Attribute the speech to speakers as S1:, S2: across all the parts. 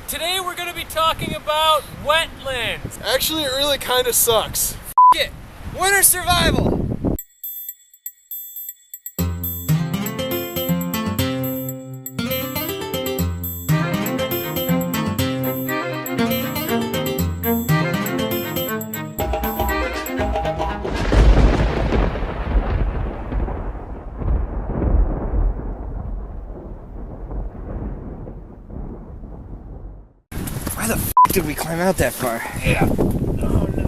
S1: Today we're going to be talking about wetlands.
S2: Actually, it really kind of sucks.
S1: F it. Winter survival.
S3: Why the f did we climb out that far?
S1: Yeah. Oh no.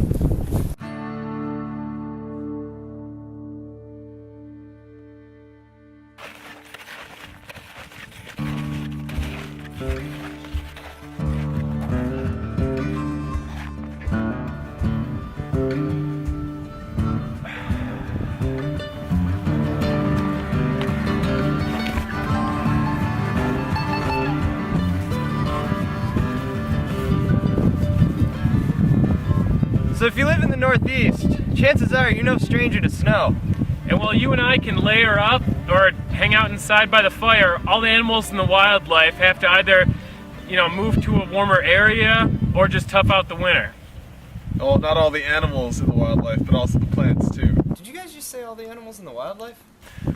S3: So if you live in the Northeast, chances are you're no stranger to snow.
S1: And while you and I can layer up or hang out inside by the fire, all the animals and the wildlife have to either, move to a warmer area or just tough out the winter.
S2: Well, not all the animals in the wildlife, but also the plants too.
S3: Did you guys just say all the animals in the wildlife?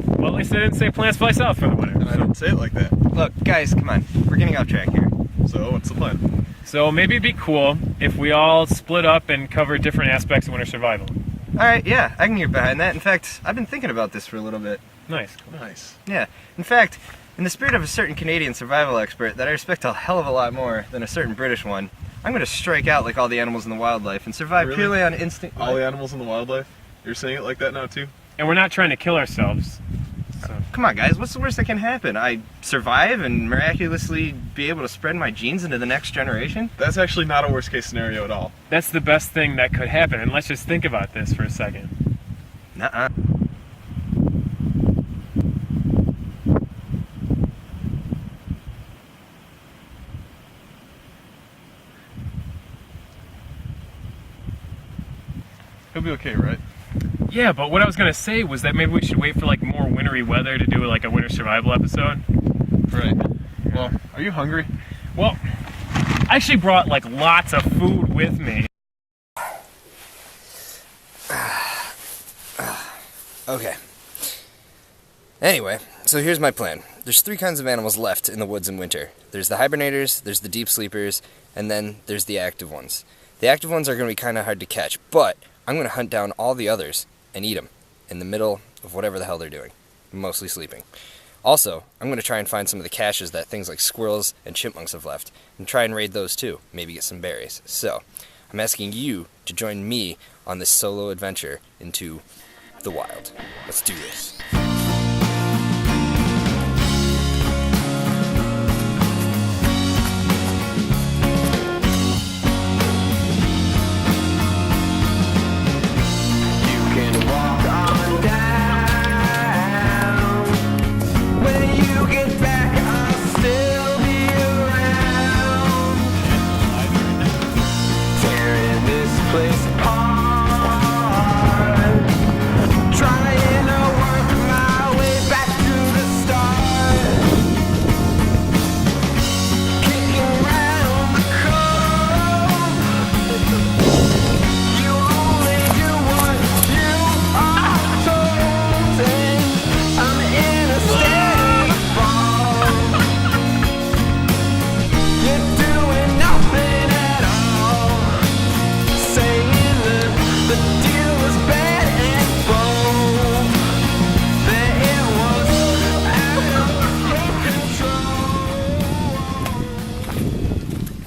S1: Well, at least I didn't say plants fly south for the winter.
S2: And I didn't say it like that.
S3: Look, guys, come on. We're getting off track here.
S2: So, what's the plan?
S1: So maybe it'd be cool if we all split up and cover different aspects of winter survival.
S3: Alright, yeah, I can get behind that. In fact, I've been thinking about this for a little bit.
S1: Nice.
S2: Nice.
S3: Yeah, in fact, in the spirit of a certain Canadian survival expert that I respect a hell of a lot more than a certain British one, I'm gonna strike out like all the animals in the wildlife and survive
S2: Really?
S3: purely on instinct.
S2: All the animals in the wildlife? You're saying it like that now too?
S1: And we're not trying to kill ourselves. So.
S3: Come on, guys, what's the worst that can happen? I survive and miraculously be able to spread my genes into the next generation?
S2: That's actually not a worst case scenario at all.
S1: That's the best thing that could happen, and let's just think about this for a second.
S3: Nuh-uh.
S2: He'll be okay, right?
S1: Yeah, but what I was gonna say was that maybe we should wait for like more wintry weather to do like a winter survival episode.
S2: Right. Well, are you hungry?
S1: Well, I actually brought like lots of food with me.
S3: Okay. Anyway, so here's my plan. There's 3 kinds of animals left in the woods in winter. There's the hibernators, there's the deep sleepers, and then there's the active ones. The active ones are going to be kind of hard to catch, but I'm going to hunt down all the others and eat them in the middle of whatever the hell they're doing, mostly sleeping. Also, I'm going to try and find some of the caches that things like squirrels and chipmunks have left, and try and raid those too, maybe get some berries. So, I'm asking you to join me on this solo adventure into the wild. Let's do this.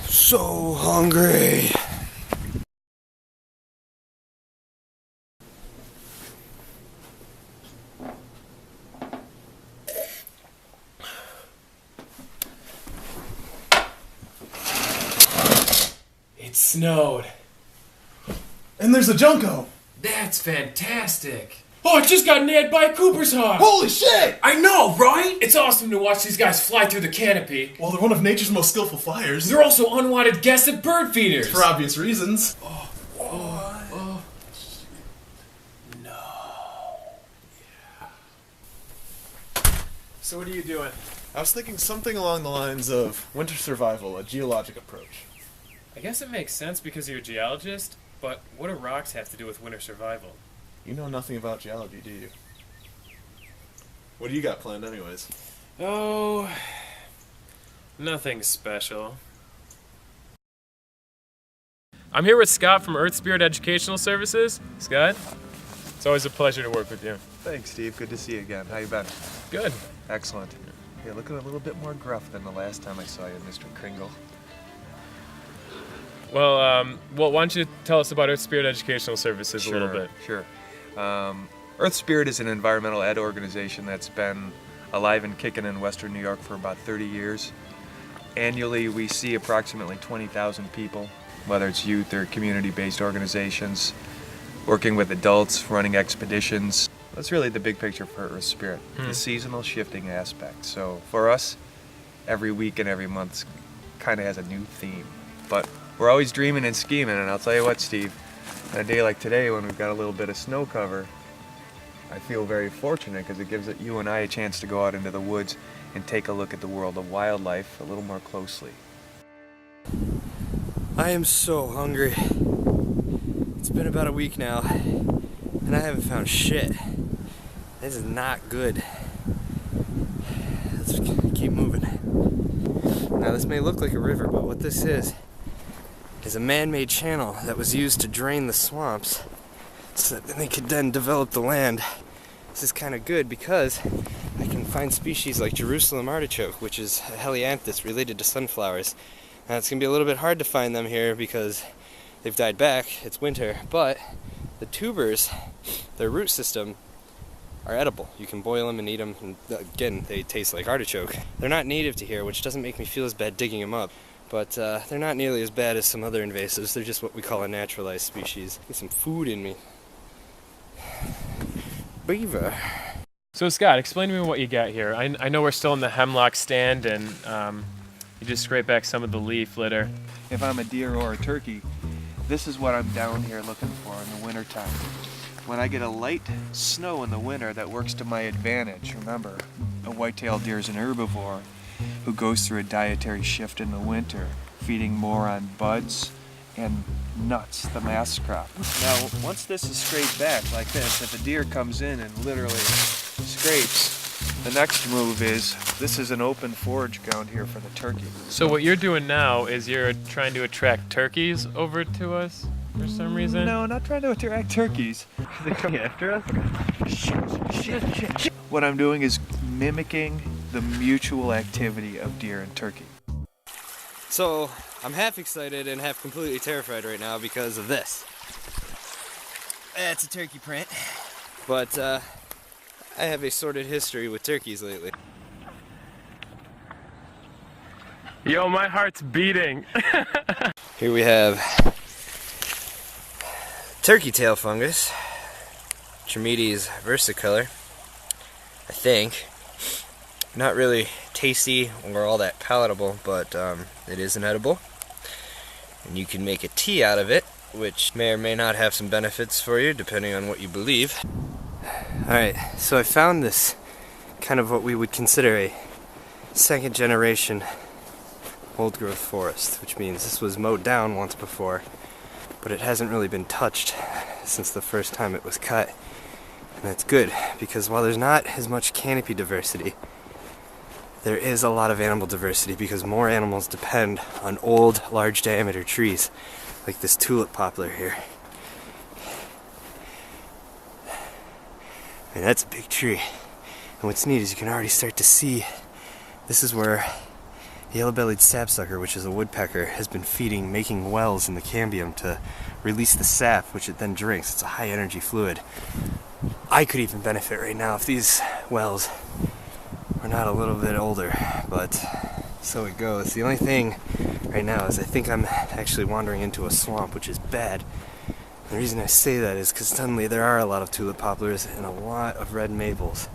S3: So hungry.
S1: It snowed.
S2: And there's a Junko!
S1: That's fantastic. Oh, I just got nabbed by a Cooper's hawk!
S2: Holy shit!
S1: I know, right? It's awesome to watch these guys fly through the canopy.
S2: Well, they're one of nature's most skillful flyers.
S1: They're also unwanted guests at bird feeders.
S2: For obvious reasons.
S1: So what are you doing?
S2: I was thinking something along the lines of winter survival, a geologic approach.
S1: I guess it makes sense because you're a geologist, but what do rocks have to do with winter survival?
S2: You know nothing about geology, do you? What do you got planned anyways?
S1: Oh, nothing special. I'm here with Scott from Earth Spirit Educational Services. Scott, it's always a pleasure to work with you.
S4: Thanks, Steve. Good to see you again. How you been?
S1: Good.
S4: Excellent. You're looking a little bit more gruff than the last time I saw you, Mr. Kringle.
S1: Well, why don't you tell us about Earth Spirit Educational Services a little bit?
S4: Sure. Earth Spirit is an environmental ed organization that's been alive and kicking in Western New York for about 30 years. Annually, we see approximately 20,000 people, whether it's youth or community-based organizations, working with adults, running expeditions. That's really the big picture for Earth Spirit, the seasonal shifting aspect. So for us, every week and every month kind of has a new theme. But we're always dreaming and scheming, and I'll tell you what, Steve, on a day like today when we've got a little bit of snow cover, I feel very fortunate because it gives you and I a chance to go out into the woods and take a look at the world of wildlife a little more closely.
S3: I am so hungry. It's been about a week now, and I haven't found shit. This is not good. Let's keep moving. Now this may look like a river, but what this is a man-made channel that was used to drain the swamps so that they could then develop the land. This is kind of good because I can find species like Jerusalem artichoke, which is a helianthus related to sunflowers. Now it's going to be a little bit hard to find them here because they've died back, it's winter, but the tubers, their root system, are edible. You can boil them and eat them, and again, they taste like artichoke. They're not native to here, which doesn't make me feel as bad digging them up, but they're not nearly as bad as some other invasives. They're just what we call a naturalized species. Get some food in me. Beaver.
S1: So Scott, explain to me what you got here. I know we're still in the hemlock stand, and you just scrape back some of the leaf litter.
S4: If I'm a deer or a turkey, this is what I'm down here looking for in the wintertime. When I get a light snow in the winter, that works to my advantage. Remember, a white-tailed deer is an herbivore who goes through a dietary shift in the winter, feeding more on buds and nuts, the mast crop. Now, once this is scraped back like this, if a deer comes in and literally scrapes, the next move is, this is an open forage ground here for the turkey.
S1: So what you're doing now is you're trying to attract turkeys over to us for some reason?
S4: No, not trying to attract turkeys. They come after us? Shit. What I'm doing is mimicking the mutual activity of deer and turkey.
S3: So, I'm half excited and half completely terrified right now because of this. It's a turkey print. But, I have a sordid history with turkeys lately.
S1: Yo, my heart's beating.
S3: Here we have turkey tail fungus, Trametes versicolor, I think. Not really tasty or all that palatable, but it is an edible. And you can make a tea out of it, which may or may not have some benefits for you, depending on what you believe. Alright, so I found this kind of what we would consider a second generation old growth forest, which means this was mowed down once before, but it hasn't really been touched since the first time it was cut. And that's good, because while there's not as much canopy diversity, there is a lot of animal diversity because more animals depend on old, large diameter trees, like this tulip poplar here. I mean, that's a big tree. And what's neat is you can already start to see, this is where the yellow-bellied sapsucker, which is a woodpecker, has been feeding, making wells in the cambium to release the sap, which it then drinks. It's a high-energy fluid. I could even benefit right now if these wells were not a little bit older, but so it goes. The only thing right now is I think I'm actually wandering into a swamp, which is bad. The reason I say that is because suddenly there are a lot of tulip poplars and a lot of red maples,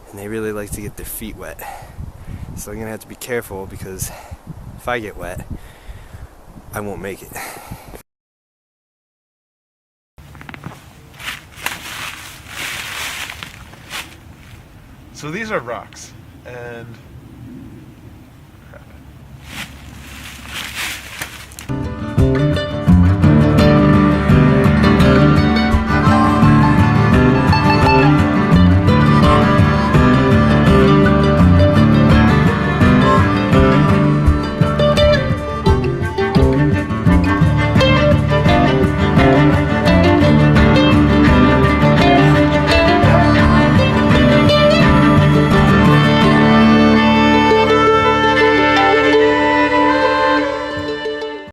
S3: and they really like to get their feet wet. So I'm going to have to be careful because if I get wet, I won't make it.
S2: So these are rocks, and